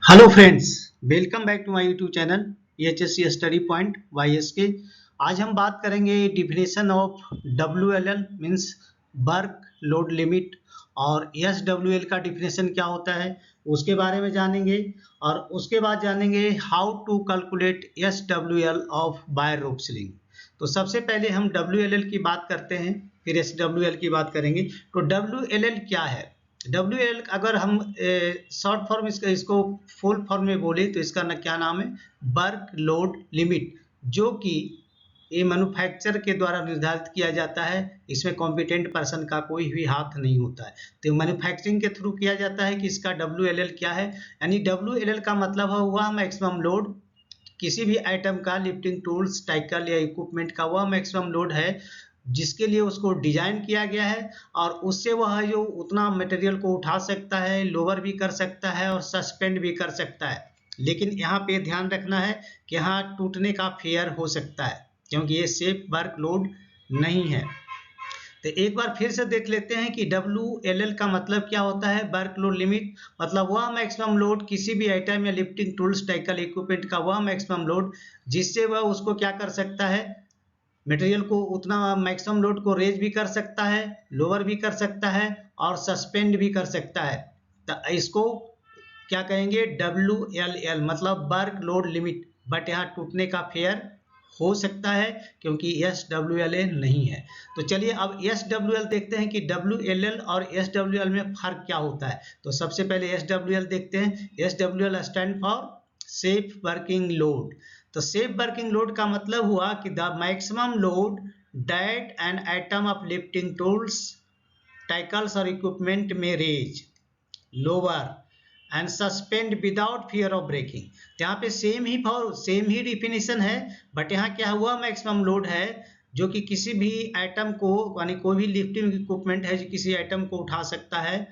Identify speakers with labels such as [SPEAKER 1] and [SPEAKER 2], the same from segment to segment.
[SPEAKER 1] Hello friends, welcome back to my YouTube channel HSC study point YSK. आज हम बात करेंगे definition of WLL means work load limit और SWL का definition क्या होता है उसके बारे में जानेंगे। और उसके बाद जानेंगे how to calculate SWL of wire rope sling. तो सबसे पहले हम डब्ल्यूएलएल की बात करते हैं, फिर एसडब्ल्यूएल की बात करेंगे। तो डब्ल्यूएलएल क्या है? डब्ल्यूएल अगर हम शॉर्ट फॉर्म इसको फुल फॉर्म में बोले तो इसका क्या नाम है? वर्क लोड लिमिट, जो कि ये मैन्युफैक्चर के द्वारा निर्धारित किया जाता है। इसमें कॉम्पिटेंट पर्सन का कोई भी हाथ नहीं होता है, तो मैन्युफैक्चरिंग के थ्रू किया जाता है कि इसका डब्ल्यूएलएल क्या है। यानी डब्ल्यूएलएल का मतलब हुआ मैक्सिमम लोड, किसी भी आइटम का लिफ्टिंग टूल्स टाइकल या इक्विपमेंट का वह मैक्सिमम लोड है जिसके लिए उसको डिजाइन किया गया है, और उससे वह जो उतना मटेरियल को उठा सकता है, लोअर भी कर सकता है और सस्पेंड भी कर सकता है। लेकिन यहाँ पे ध्यान रखना है कि यहाँ टूटने का फेयर हो सकता है, क्योंकि ये सेफ वर्क लोड नहीं है। तो एक बार फिर से देख लेते हैं कि डब्ल्यूएलएल का मतलब क्या होता है। वर्क लोड लिमिट मतलब वह मैक्सिमम लोड, किसी भी आइटम या लिफ्टिंग टूल्स टाइकल इक्विपमेंट का वह मैक्सिमम लोड जिससे वह उसको क्या कर सकता है, मटेरियल को उतना मैक्सिमम लोड को रेज भी कर सकता है, लोअर भी कर सकता है और सस्पेंड भी कर सकता है। तो इसको क्या कहेंगे? डब्ल्यूएलएल मतलब वर्क लोड लिमिट। बट यहाँ टूटने का फेयर हो सकता है क्योंकि एसडब्ल्यूएल नहीं है। तो चलिए अब एसडब्ल्यूएल देखते हैं कि डब्ल्यूएलएल और एसडब्ल्यूएल में फर्क क्या होता है। तो सबसे पहले एसडब्ल्यूएल देखते हैं। SWL stand for safe working load. तो सेफ वर्किंग लोड का मतलब हुआ कि the maximum load that an item of lifting tools tackles और इक्विपमेंट में raise lower and suspend without fear of breaking. यहाँ पे सेम ही डिफिनेशन है, बट यहाँ क्या हुआ, मैक्सिमम लोड है जो कि किसी भी आइटम को, यानी कोई भी लिफ्टिंग इक्विपमेंट है जो किसी आइटम को उठा सकता है,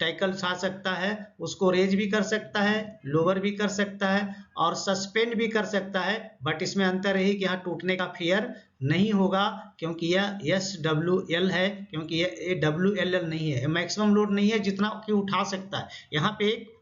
[SPEAKER 1] टैकल उठा सकता है, उसको रेज भी कर सकता है, लोअर भी कर सकता है और सस्पेंड भी कर सकता है। बट इसमें अंतर है कि यहाँ टूटने का फेयर नहीं होगा क्योंकि यह एसडब्ल्यूएल है, क्योंकि ये डब्ल्यूएलएल नहीं है, मैक्सिमम लोड नहीं है जितना कि उठा सकता है। यहाँ पे एक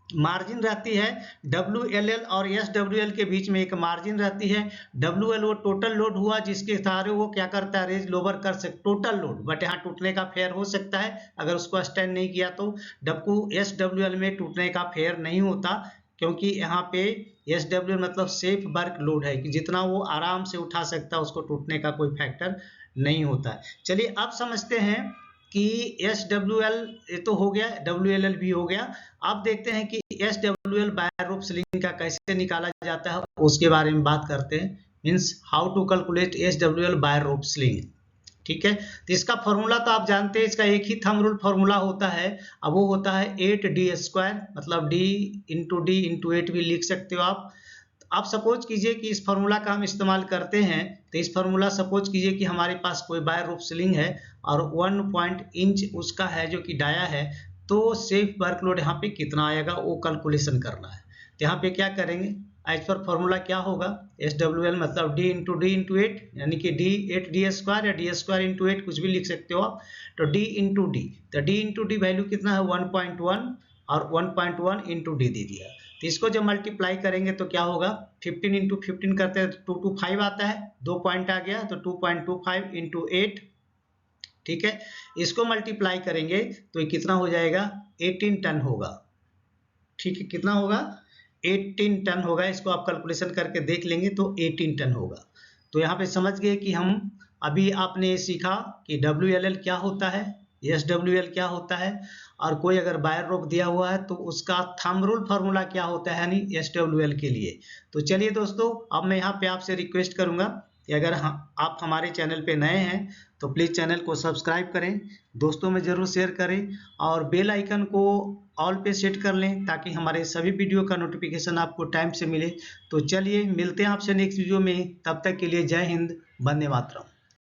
[SPEAKER 1] मार्जिन रहती है, डब्ल्यूएलएल और एसडब्ल्यूएल के बीच में एक मार्जिन रहती है। डब्ल्यूएल वो टोटल लोड हुआ जिसके सहारे वो क्या करता है, रेज लोअर कर सकता टोटल लोड, बट यहाँ टूटने का फेयर हो सकता है अगर उसको स्टैंड नहीं किया तो। एसडब्ल्यूएल में टूटने का फेयर नहीं होता क्योंकि यहाँ पे एसडब्ल्यूएल मतलब सेफ वर्क लोड है कि जितना वो आराम से उठा सकता है उसको टूटने का कोई फैक्टर नहीं होता है। चलिए अब समझते हैं कि एसडब्ल्यूएल ये तो हो गया, डब्ल्यूएलएल भी हो गया। अब देखते हैं कि एसडब्ल्यूएल वायर रोप स्लिंग का कैसे निकाला जाता है, उसके बारे में बात करते हैं। Means how to calculate SWL wire rope sling. ठीक है, तो इसका फॉर्मूला तो आप जानते हैं, इसका एक ही थंब रूल फॉर्मूला होता है। अब वो होता है 8d², मतलब d इंटू डी इंटू 8 भी लिख सकते हो आप। आप सपोज कीजिए कि इस फार्मूला का हम इस्तेमाल करते हैं, तो इस फार्मूला सपोज कीजिए कि हमारे पास कोई वायर रूप स्लिंग है और 1 इंच उसका है जो कि डाया है, तो सेफ वर्कलोड यहाँ पे कितना आएगा वो कैलकुलेशन करना है। तो यहाँ पे क्या करेंगे, एज पर फॉर्मूला क्या होगा, एस डब्ल्यू एल मतलब डी इंटू 8, यानी कि डी 8d² या d² इंटू 8 कुछ भी लिख सकते हो आप। तो डी इंटू डी, तो डी इंटू डी वैल्यू कितना है 1.1 और 1.1 इंटू डी दे दिया। तो इसको जब मल्टीप्लाई करेंगे तो क्या होगा, 15 इंटू 15 करते हैं तो 225 आता है, 2 पॉइंट आ गया तो 2.25 इंटू 8। ठीक है, इसको मल्टीप्लाई करेंगे तो ये कितना हो जाएगा, 18 टन होगा। ठीक है, कितना होगा, 18 टन होगा। इसको आप कैलकुलेशन करके देख लेंगे तो 18 टन होगा। तो यहाँ पे समझ गए कि हम अभी आपने सीखा कि डब्ल्यूएलएल क्या होता है, एसडब्ल्यूएल क्या होता है, और कोई अगर वायर रोप दिया हुआ है तो उसका थंब रूल फार्मूला क्या होता है यानी एसडब्ल्यूएल के लिए। तो चलिए दोस्तों, अब मैं यहाँ पे आपसे रिक्वेस्ट करूंगा कि अगर आप हमारे चैनल पे नए हैं तो प्लीज़ चैनल को सब्सक्राइब करें, दोस्तों में ज़रूर शेयर करें और बेल आइकन को ऑल पे सेट कर लें ताकि हमारे सभी वीडियो का नोटिफिकेशन आपको टाइम से मिले। तो चलिए मिलते हैं आपसे नेक्स्ट वीडियो में, तब तक के लिए जय हिंद, वंदे मातरम।